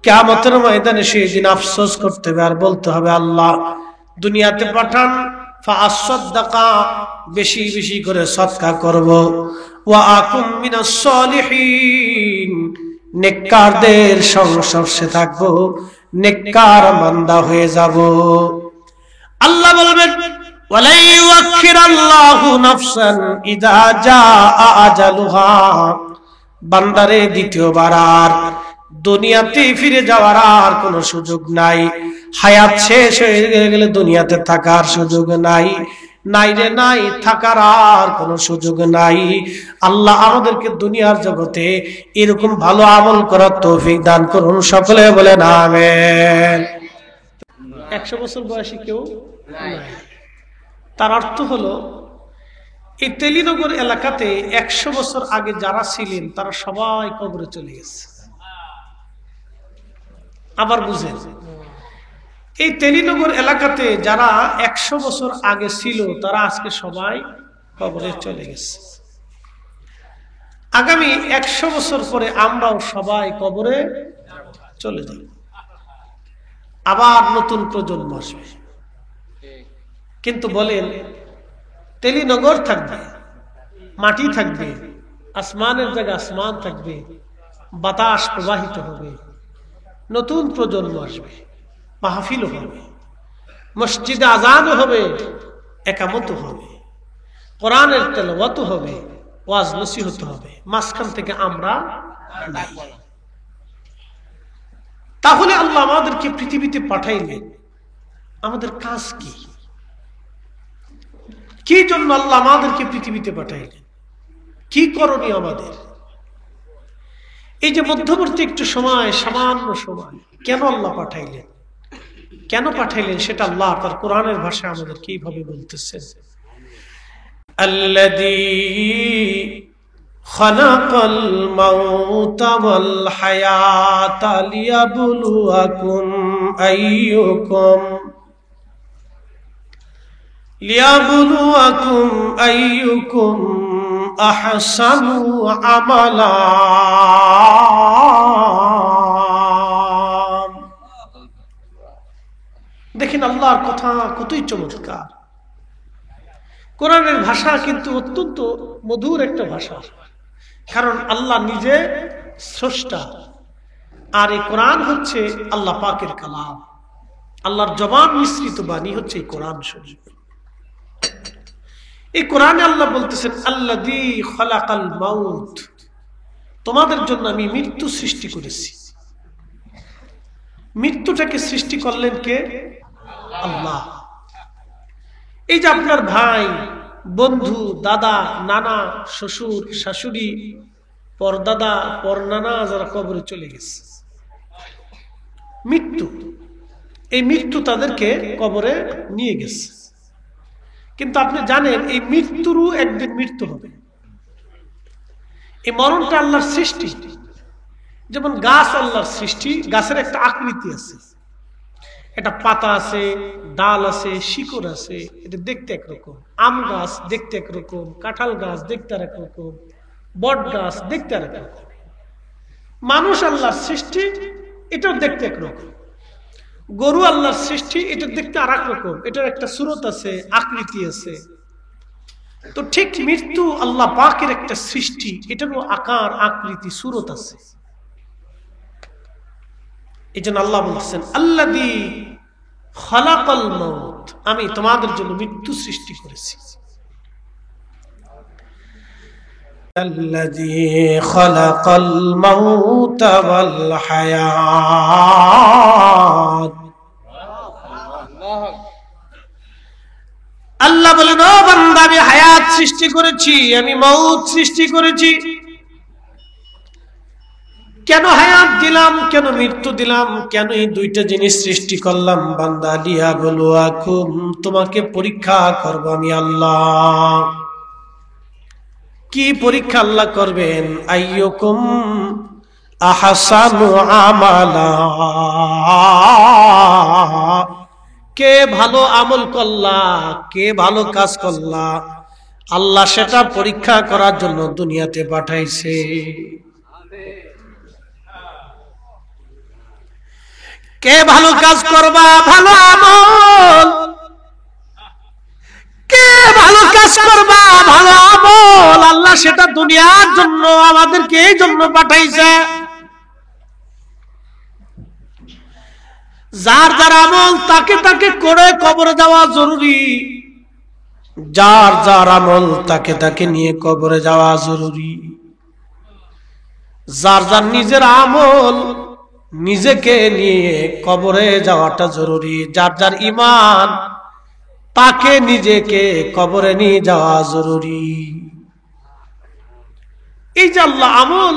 কিয়ামতের ময়দানে সেই দিন আফসোস করতে হবে আর বলতে হবে, আল্লাহ দুনিয়াতে পাঠান, ফাআসাদদাকা, বেশি বেশি করে সদকা করব, ওয়া আকুম মিনাস সালিহিন, নেককারদের সংস্পর্শে থাকব, নেককার বান্দা হয়ে যাব। আল্লাহ বলবেন, ওয়ালা ইউআখিরাল্লাহু নাফসান ইযা জাআ আজালুহা, বান্দারে দ্বিতীয়বার আর দুনিয়াতে ফিরে যাওয়ার আর কোনো সুযোগ নাই। হায়াত শেষ হয়ে গেলে দুনিয়াতে থাকার সুযোগ নাই, নাই রে নাই, থাকার আর কোনো সুযোগ নাই। আল্লাহ আমাদেরকে দুনিয়ার জগতে এরকম ভালো আমল করার তৌফিক দান করুন, সকলে বলেন আমিন। 100 বছর বয়সী কেউ নাই। তার অর্থ হলো এই তেলিনগর এলাকাতে 100 বছর আগে যারা ছিলেন তারা সবাই কবরে চলে গেছে। আবার বুঝেন, এই তেলিনগর এলাকাতে যারা 100 বছর আগে ছিল তারা আজকে সবাই কবরে চলে গেছে। আগামী 100 বছর পরে আমরাও সবাই কবরে চলে যাব। আবার নতুন প্রজন্ম আসবে। কিন্তু বলেন, তেলিনগর থাকবে, মাটি থাকবে, আসমানের জায়গায় আসমান থাকবে, বাতাস প্রবাহিত হবে, নতুন প্রজন্ম আসবে, মাহফিল হবে, মসজিদে আযানও হবে, একামত হবে, কোরআনের তেলাওয়াত হবে, ওয়াজ নসিহত হবে, মাঝখান থেকে আমরা নাই। তাহলে আল্লাহ আমাদেরকে পৃথিবীতে পাঠাইলেন, আমাদের কাজ কি? কি জন্য আল্লাহ আমাদেরকে পৃথিবীতে পাঠাইলেন? কি করণীয় আমাদের? এই যে মধ্যবর্তী একটু সময়, সামান্য সময়, কেন আল্লাহ পাঠাইলেন? কেন পাঠাইলেন সেটা আল্লাহ তার কোরআনের ভাষায় আমাদেরকে এইভাবে বলতেছেন, আল্লাযী খালাকাল মাউতা ওয়াল হায়াতা লিয়াবলুয়াকুম আইয়ুকুম আহসানু আমালা। দেখেন আল্লাহর কথা কতই চমৎকার। কোরআনের ভাষা কিন্তু অত্যন্ত মধুর একটা ভাষা, কারণ আল্লাহ নিজে স্রষ্টা, আর এই কোরআন হচ্ছে আল্লাহ পাকের কালাম। আল্লাহর জবান মিশ্রিত বাণী হচ্ছে এই কোরআন শরীফ। এই কোরআনে আল্লাহ বলতেছেন, আল্লাযী খালাকাল মাউত, তোমাদের জন্য আমি মৃত্যু সৃষ্টি করেছি। মৃত্যুটাকে সৃষ্টি করলেন কে? আল্লাহ। এই যে আপনার ভাই, বন্ধু, দাদা, নানা, শ্বশুর, শাশুড়ি, পরদাদা, পরনানা যারা কবরে চলে গেছে, মৃত্যু, এই মৃত্যু তাদেরকে কবরে নিয়ে গেছে। কিন্তু আপনি জানেন এই মৃত্যুরও একদিন মৃত্যু হবে। এই মরণটা আল্লাহর সৃষ্টি। যেমন গাছ আল্লাহর সৃষ্টি, গাছের একটা আকৃতি আছে, একটা পাতা আছে, ডাল আছে, শিকড় আছে, এটা দেখতে একরকম। আম গাছ দেখতে একরকম, কাঁঠাল গাছ দেখতে আর একরকম, বট গাছ দেখতে আর একরকম। মানুষ আল্লাহর সৃষ্টি, এটাও দেখতে একরকম। গরু আল্লাহর সৃষ্টি, এটা দেখতে আর এক রকম, এটার একটা সূরত আছে, আকৃতি আছে। তো ঠিক মৃত্যু আল্লাহ পাকের একটা সৃষ্টি, এটারও আকার, আকৃতি, সূরত আছে। এই জন্য আল্লাহ বলছেন, আল্লাযী খালাকাল মাউত, আমি তোমাদের জন্য মৃত্যু সৃষ্টি করেছি। الذي خلق الموت والحياة আল্লাহ বলেন, ও বান্দা, আমি হায়াত সৃষ্টি করেছি, আমি মউত সৃষ্টি করেছি। কেন হায়াত দিলাম, কেন মৃত্যু দিলাম, কেন এই দুইটা জিনিস সৃষ্টি করলাম? বান্দা, লিয়াবলুয়াকুম, তোমাকে পরীক্ষা করব আমি আল্লাহ। কি পরীক্ষা আল্লাহ করবেন? আইয়ুকুম আহসানু আমালা, কে ভালো আমল করলা, কে ভালো কাজ করলা, আল্লাহ সেটা পরীক্ষা করার জন্য দুনিয়াতে পাঠাইছে। কে ভালো কাজ করবা, ভালো আমল, কে ভালো কাজ করবা, ভালো আমল, আল্লাহ সেটা দুনিয়ার জন্য আমাদেরকে এই জন্য পাঠাইছে। যার যার আমল তাকে তাকে করে কবরে যাওয়া জরুরি, যার যার আমল তাকে তাকে নিয়ে কবরে যাওয়া জরুরি। যার যার নিজের আমল নিজেকে নিয়ে কবরে যাওয়াটা জরুরি। যার যার ঈমান তাকে নিজেকে কবরে নিয়ে যাওয়া জরুরি। এই যে আল্লাহ আমল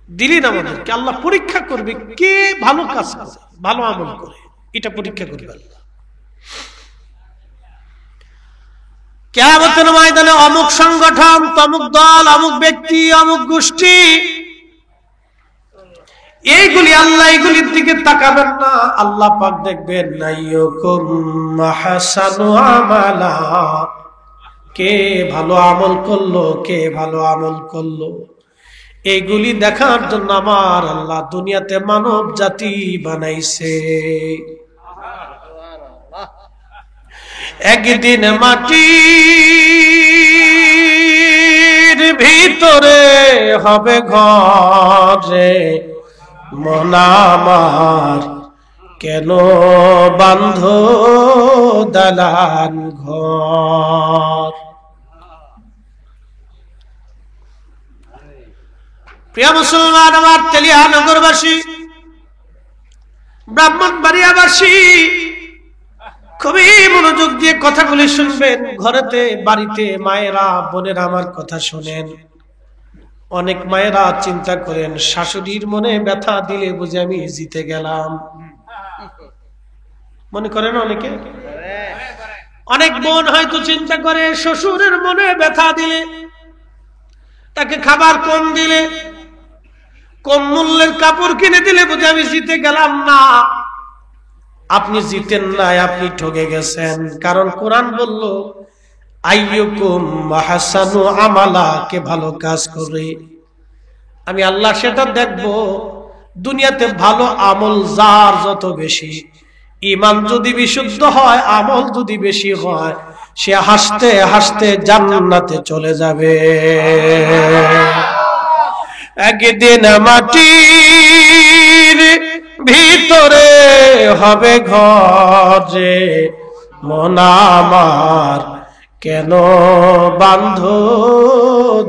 দিলেন আমাদেরকে, আল্লাহ পরীক্ষা করবে কে ভালো কাজ করে, ভালো আমল করে, এটা পরীক্ষা করবে আল্লাহ। কিয়ামতের ময়দানে অমুক সংগঠন, তমুক দল, অমুক ব্যক্তি, অমুক গোষ্ঠী, এইগুলি আল্লাহ এগুলির দিকে তাকাবেন না। আল্লাহ পাক দেখবেন আইয়ুকুম আহসানু আমালা, কে ভালো আমল করলো, কে ভালো আমল করলো। এইগুলি দেখার জন্য আমার আল্লাহ দুনিয়াতে মানব জাতি বানাইছে। একদিন মাটির ভিতরে হবে ঘরে, মন আমার কেন বান্ধ দালান ঘর। প্রিয় মুসলমান, আমার তেলিয়া নগরবাসী, ব্রাহ্মণবাড়িয়াবাসী, খুবই মনোযোগ দিয়ে কথাগুলি শুনবেন। ঘরেতে বাড়িতে মায়েরা বোনেরা আমার কথা শোনেন। অনেক মায়েরা চিন্তা করেন শাশুড়ির মনে ব্যথা দিলে বুঝে আমি জিতে গেলাম, মনে করেন অনেকে। অনেক বোন হয়তো চিন্তা করে শ্বশুরের মনে ব্যথা দিলে, তাকে খাবার কম দিলে, কম মূল্যের কাপড় কিনে দিলে বুঝে আমি জিতে গেলাম। না, আপনি জিতেন নাই, আপনি ঠকে গেছেন। কারণ কোরআন বলল আইয়ুকুম আহসানু আমালা, কে ভালো কাজ করে আমি আল্লাহ সেটা দেখব। দুনিয়াতে ভালো আমল যার যত বেশি, ঈমান যদি বিশুদ্ধ হয়, আমল যদি বেশি হয়, সে হাসতে হাসতে জান্নাতে চলে যাবে। একদিন মাটির ভিতরে হবে ঘরে, মন আমার কেন বান্ধ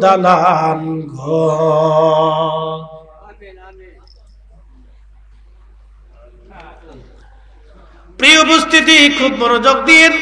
দালান ঘর। প্রিয় উপস্থিতি, খুব মনোযোগ দিন।